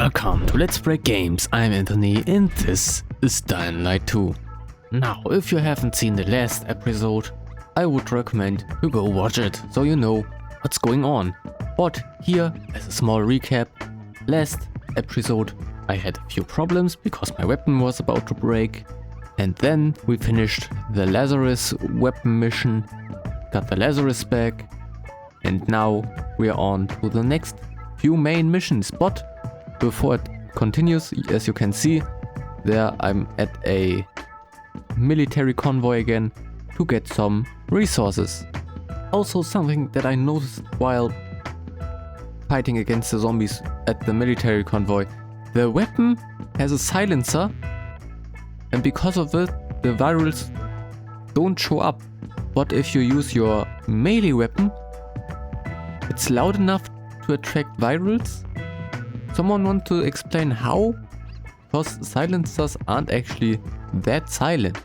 Welcome to Let's Break Games. I'm Anthony and this is Dying Light 2. Now, if you haven't seen the last episode, I would recommend you go watch it so you know what's going on. But here, as a small recap, last episode I had a few problems because my weapon was about to break, and then we finished the Lazarus weapon mission, got the Lazarus back, and now we are on to the next few main missions. But before it continues, as you can see, there I'm at a military convoy again to get some resources. Also, something that I noticed while fighting against the zombies at the military convoy, the weapon has a silencer, and because of it the virals don't show up. But if you use your melee weapon, it's loud enough to attract virals. Someone want to explain how? Because silencers aren't actually that silent.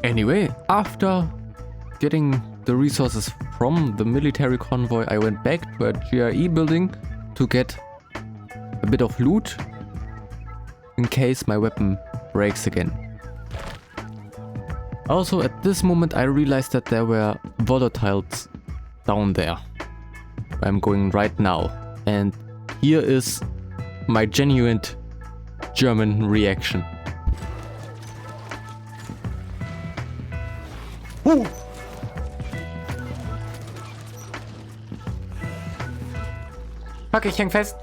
Anyway, after getting the resources from the military convoy, I went back to a GRE building to get a bit of loot in case my weapon breaks again. Also, at this moment I realized that there were volatiles down there. I'm going right now, and here is my genuine German reaction. Fuck, ich häng fest.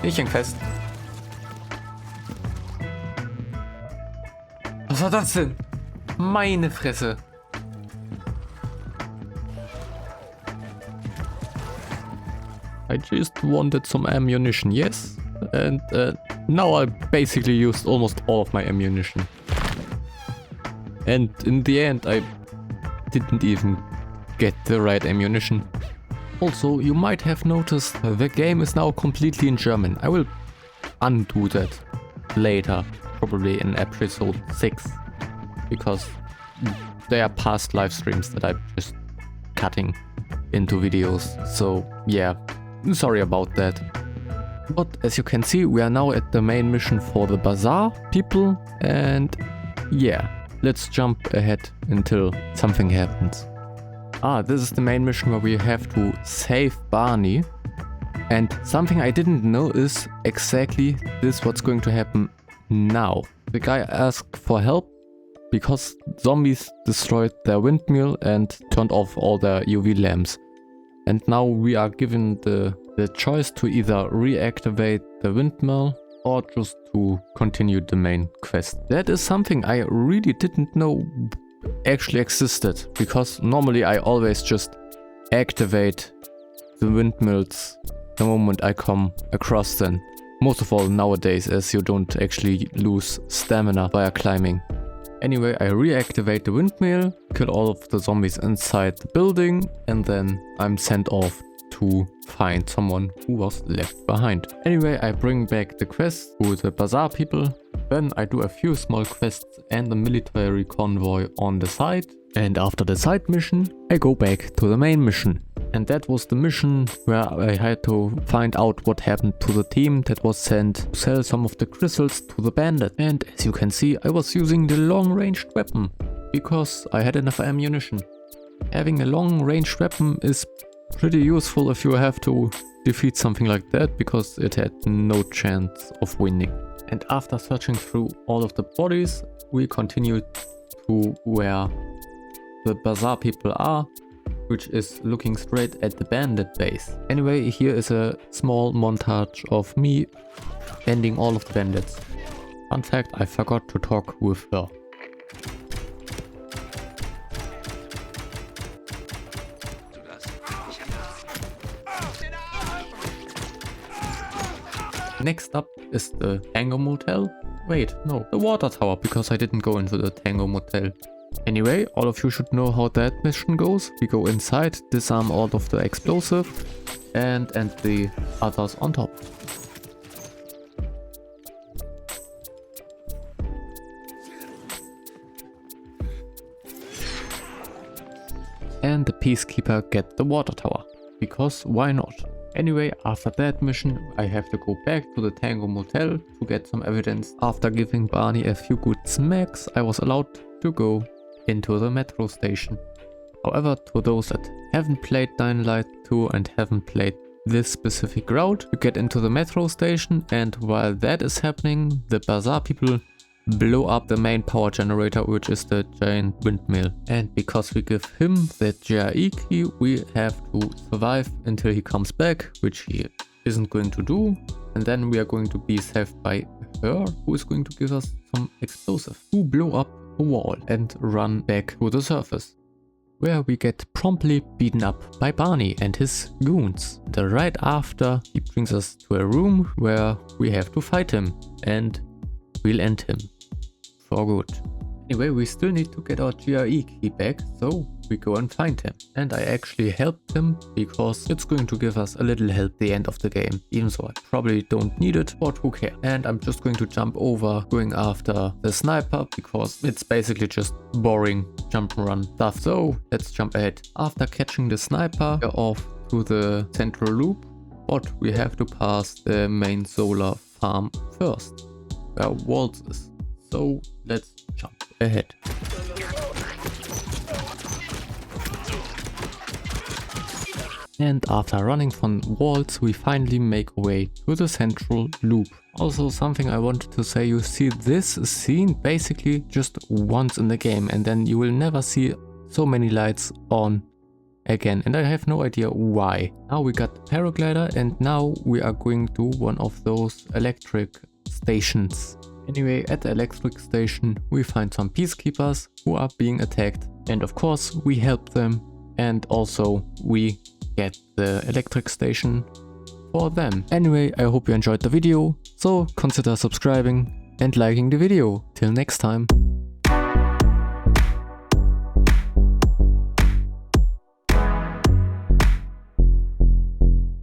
Ich häng fest. Was war das denn? Meine Fresse. I just wanted some ammunition, yes? And now I basically used almost all of my ammunition. And in the end I didn't even get the right ammunition. Also, you might have noticed the game is now completely in German. I will undo that later, probably in episode 6, because they are past live streams that I'm just cutting into videos. So yeah, sorry about that. But as you can see, we are now at the main mission for the bazaar people, and yeah, let's jump ahead until something happens. This is the main mission where we have to save Barney, and something I didn't know is exactly this what's going to happen now. The guy asked for help because zombies destroyed their windmill and turned off all their UV lamps. And now we are given the choice to either reactivate the windmill or just to continue the main quest. That is something I really didn't know actually existed, because normally I always just activate the windmills the moment I come across them. Most of all nowadays, as you don't actually lose stamina via climbing. Anyway, I reactivate the windmill, kill all of the zombies inside the building, and then I'm sent off to find someone who was left behind. Anyway, I bring back the quest to the bazaar people, then I do a few small quests and a military convoy on the side, and after the side mission, I go back to the main mission. And that was the mission where I had to find out what happened to the team that was sent to sell some of the crystals to the bandit. And as you can see, I was using the long-ranged weapon because I had enough ammunition. Having a long-ranged weapon is pretty useful if you have to defeat something like that, because it had no chance of winning. And after searching through all of the bodies, we continued to where the bazaar people are, which is looking straight at the bandit base. Anyway, here is a small montage of me ending all of the bandits. Fun fact, I forgot to talk with her. Next up is the Tango Motel. Wait, no, the water tower, because I didn't go into the Tango Motel. Anyway, all of you should know how that mission goes. We go inside, disarm all of the explosive, and the others on top. And the peacekeeper get the water tower, because why not? Anyway, after that mission, I have to go back to the Tango Motel to get some evidence. After giving Barney a few good smacks, I was allowed to go into the metro station. However, to those that haven't played Dying Light 2 and haven't played this specific route, you get into the metro station, and while that is happening, the bazaar people blow up the main power generator, which is the giant windmill. And because we give him the GRE key, we have to survive until he comes back, which he isn't going to do. And then we are going to be saved by her, who is going to give us some explosive to blow up a wall and run back to the surface, where we get promptly beaten up by Barney and his goons. And right after, he brings us to a room where we have to fight him, and we'll end him for good. Anyway, we still need to get our GRE key back, so we go and find him. And I actually helped him because it's going to give us a little help at the end of the game, even though I probably don't need it, but who cares. And I'm just going to jump over going after the sniper because it's basically just boring jump and run stuff. So let's jump ahead. After catching the sniper, we're off to the central loop, but we have to pass the main solar farm first, where Waltz is. So let's jump ahead. And after running from Waltz, we finally make our way to the central loop. Also, something I wanted to say, you see this scene basically just once in the game, and then you will never see so many lights on again, and I have no idea why. Now we got the paraglider, and now we are going to one of those electric stations. Anyway, at the electric station we find some peacekeepers who are being attacked, and of course we help them, and also we get the electric station for them. Anyway, I hope you enjoyed the video, so consider subscribing and liking the video. Till next time.